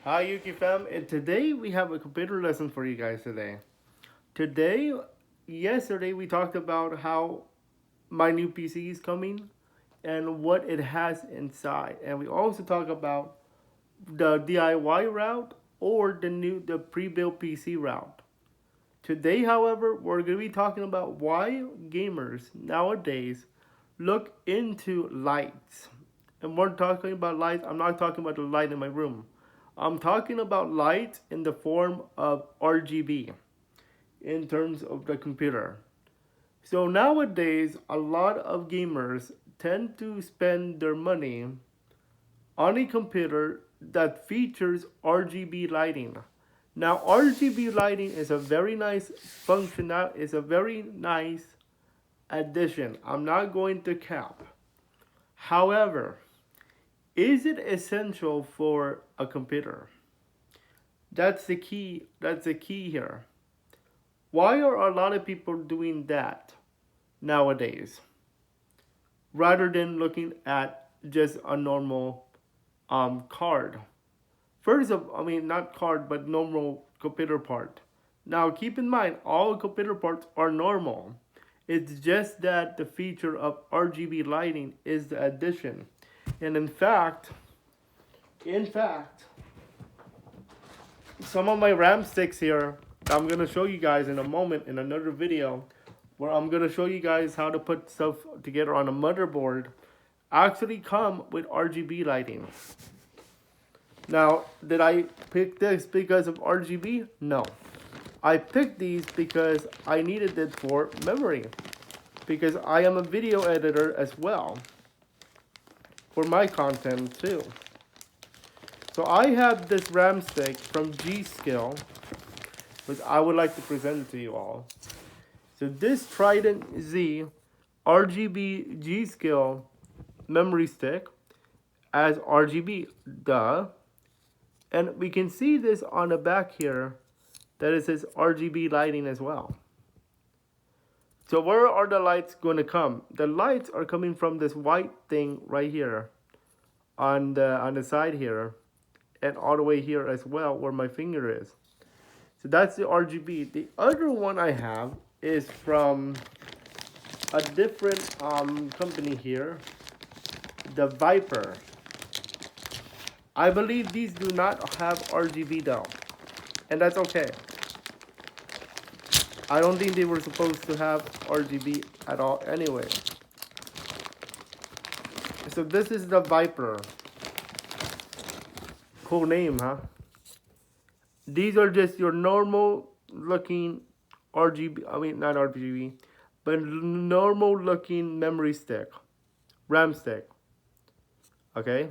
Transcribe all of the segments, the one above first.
Hi Yuki fam, and today we have a computer lesson for you guys today. Today, yesterday we talked about how my new PC is coming and what it has inside. And we also talk about the DIY route or the pre-built PC route. Today, however, we're going to be talking about why gamers nowadays look into lights. And we're talking about lights, I'm not talking about the light in my room. I'm talking about lights in the form of RGB in terms of the computer. So nowadays, a lot of gamers tend to spend their money on a computer that features RGB lighting. Now, RGB lighting is a very nice function. Is a very nice addition. I'm not going to cap. However, is it essential for a computer? That's the key. That's the key here. Why are a lot of people doing that nowadays, rather than looking at just a normal card? First of, I mean, not card, but normal computer part. Now, keep in mind, all computer parts are normal. It's just that the feature of RGB lighting is the addition. And in fact, some of my RAM sticks here, I'm gonna show you guys in a moment in another video, where I'm gonna show you guys how to put stuff together on a motherboard, actually come with RGB lighting. Now, did I pick this because of RGB? No. I picked these because I needed it for memory. Because I am a video editor as well. For my content too. So I have this RAM stick from G-Skill, which I would like to present to you all. So this Trident Z RGB G-Skill memory stick as RGB, duh. And we can see this on the back here that it says RGB lighting as well. So where are the lights going to come? The lights are coming from this white thing right here on the side here and all the way here as well where my finger is. So that's the RGB. The other one I have is from a different company here, the Viper. I believe these do not have RGB though, and that's okay. I don't think they were supposed to have RGB at all anyway. So this is the Viper. Cool name, huh? These are just your normal looking RGB, I mean not RGB, but normal looking memory stick, RAM stick. Okay?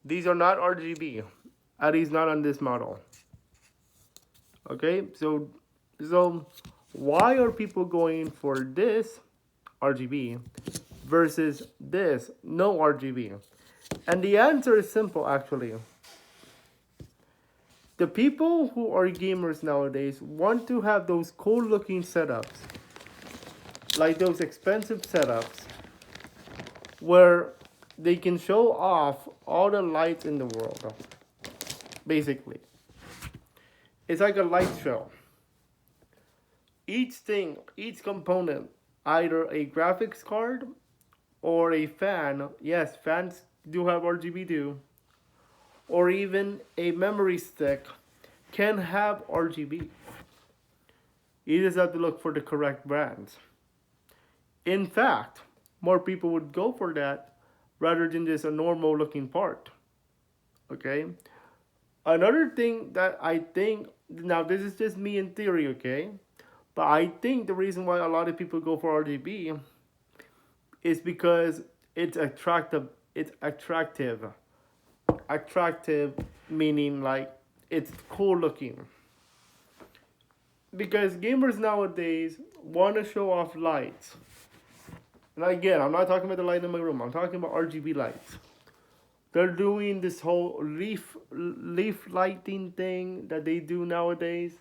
These are not RGB, at least not on this model. Okay, so why are people going for this RGB versus this no RGB? And the answer is simple actually. The people who are gamers nowadays want to have those cool looking setups, like those expensive setups, where they can show off all the lights in the world, basically. It's like a light show. Each thing, each component, either a graphics card or a fan, yes, fans do have RGB too, or even a memory stick can have RGB. You just have to look for the correct brands. In fact, more people would go for that rather than just a normal looking part. Okay? Another thing that I think, now this is just me in theory, okay? But I think the reason why a lot of people go for RGB is because it's attractive. It's attractive. Attractive meaning like it's cool looking. Because gamers nowadays want to show off lights. And again, I'm not talking about the light in my room. I'm talking about RGB lights. They're doing this whole leaf lighting thing that they do nowadays.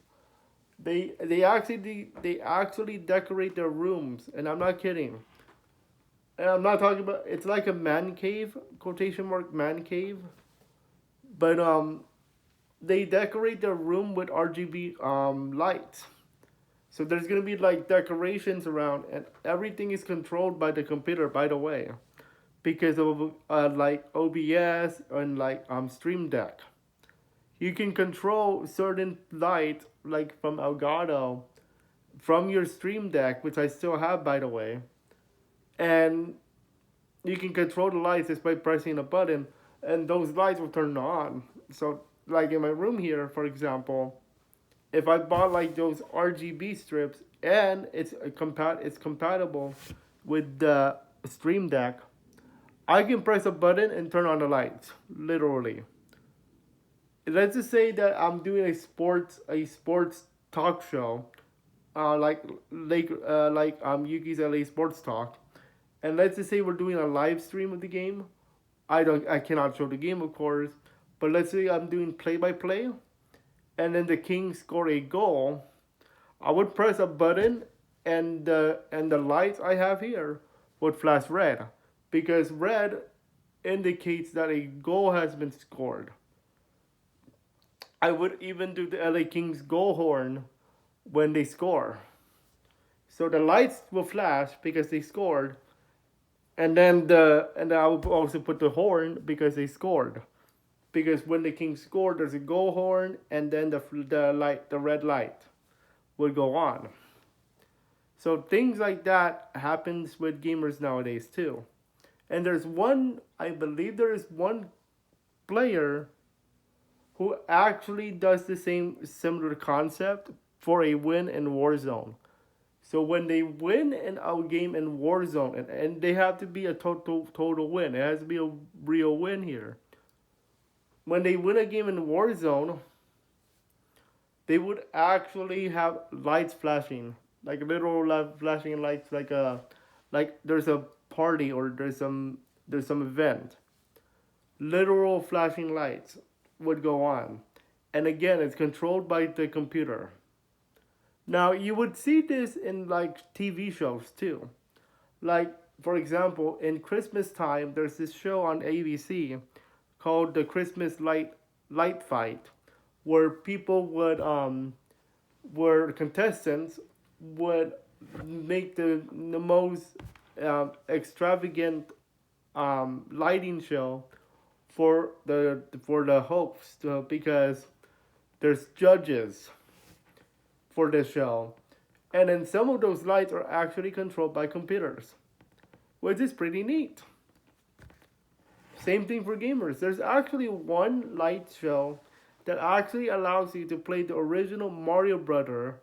They actually decorate their rooms, and I'm not kidding. And I'm not talking about, it's like a man cave, quotation mark man cave. But they decorate their room with RGB lights. So there's gonna be like decorations around, and everything is controlled by the computer. By the way, because of like OBS and like Stream Deck, you can control certain lights like from Elgato, from your Stream Deck, which I still have by the way, and you can control the lights just by pressing a button, and those lights will turn on. So like in my room here, for example, if I bought like those RGB strips and it's compatible with the Stream Deck, I can press a button and turn on the lights, literally. Let's just say that I'm doing a sports talk show, like Yuki's LA Sports Talk, and let's just say we're doing a live stream of the game. I cannot show the game, of course, but let's say I'm doing play by play, and then the Kings score a goal. I would press a button, and the lights I have here would flash red, because red indicates that a goal has been scored. I would even do the LA Kings goal horn when they score. So the lights will flash because they scored, and I will also put the horn because they scored. Because when the Kings score, there's a goal horn, and then the red light will go on. So things like that happens with gamers nowadays too. And I believe there is one player who actually does the same similar concept for a win in Warzone. So when they win a game in Warzone, and they have to be a total win. It has to be a real win here. When they win a game in Warzone, they would actually have lights flashing, like literal flashing lights, like there's a party or there's some event. Literal flashing lights would go on, and again, it's controlled by the computer. Now you would see this in like TV shows too. Like for example, in Christmas time, there's this show on ABC called the Christmas Light Fight, where people where contestants would make the most extravagant lighting show for the host, because there's judges for this show, and then some of those lights are actually controlled by computers, which is pretty neat. Same thing for gamers. There's actually one light show that actually allows you to play the original Mario Brother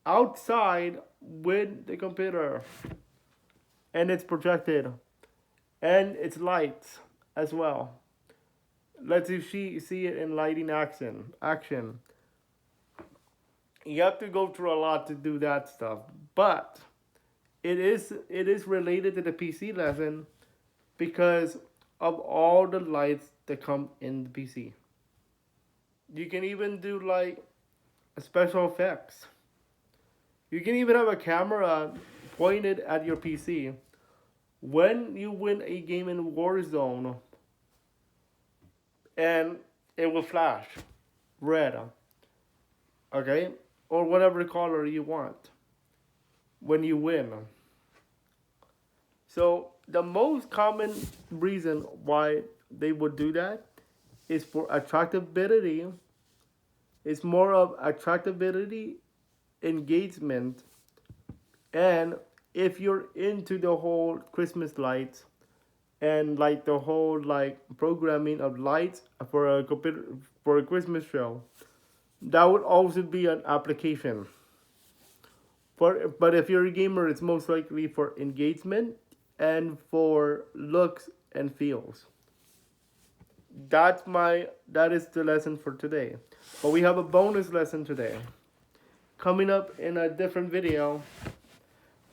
outside with the computer, and it's projected, and it's lights as well. Let's see it in lighting action. You have to go through a lot to do that stuff, but it is related to the PC lesson because of all the lights that come in the PC. You can even do like special effects. You can even have a camera pointed at your PC. When you win a game in Warzone, and it will flash red, okay? Or whatever color you want when you win. So the most common reason why they would do that is for attractability. It's more of attractability, engagement, and if you're into the whole Christmas lights and like the whole like programming of lights for a computer for a Christmas show, that would also be an application. But if you're a gamer, it's most likely for engagement and for looks and feels. That is the lesson for today. But we have a bonus lesson today coming up in a different video.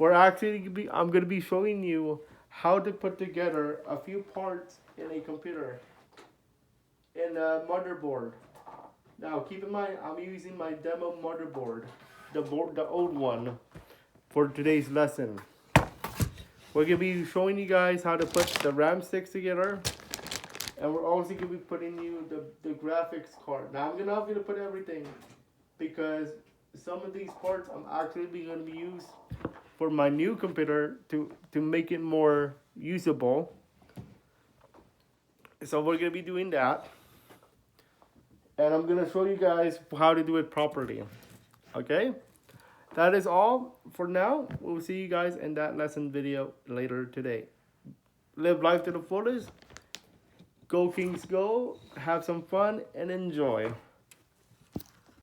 I'm gonna be showing you how to put together a few parts in a computer, in a motherboard. Now keep in mind, I'm using my demo motherboard, the old one, for today's lesson. We're gonna be showing you guys how to put the RAM sticks together, And we're also going to be putting you the graphics card. Now I'm not going to put everything because some of these parts I'm actually going to be used for my new computer to make it more usable. So we're going to be doing that. And I'm going to show you guys how to do it properly. Okay? That is all for now. We'll see you guys in that lesson video later today. Live life to the fullest. Go Kings go. Have some fun and enjoy.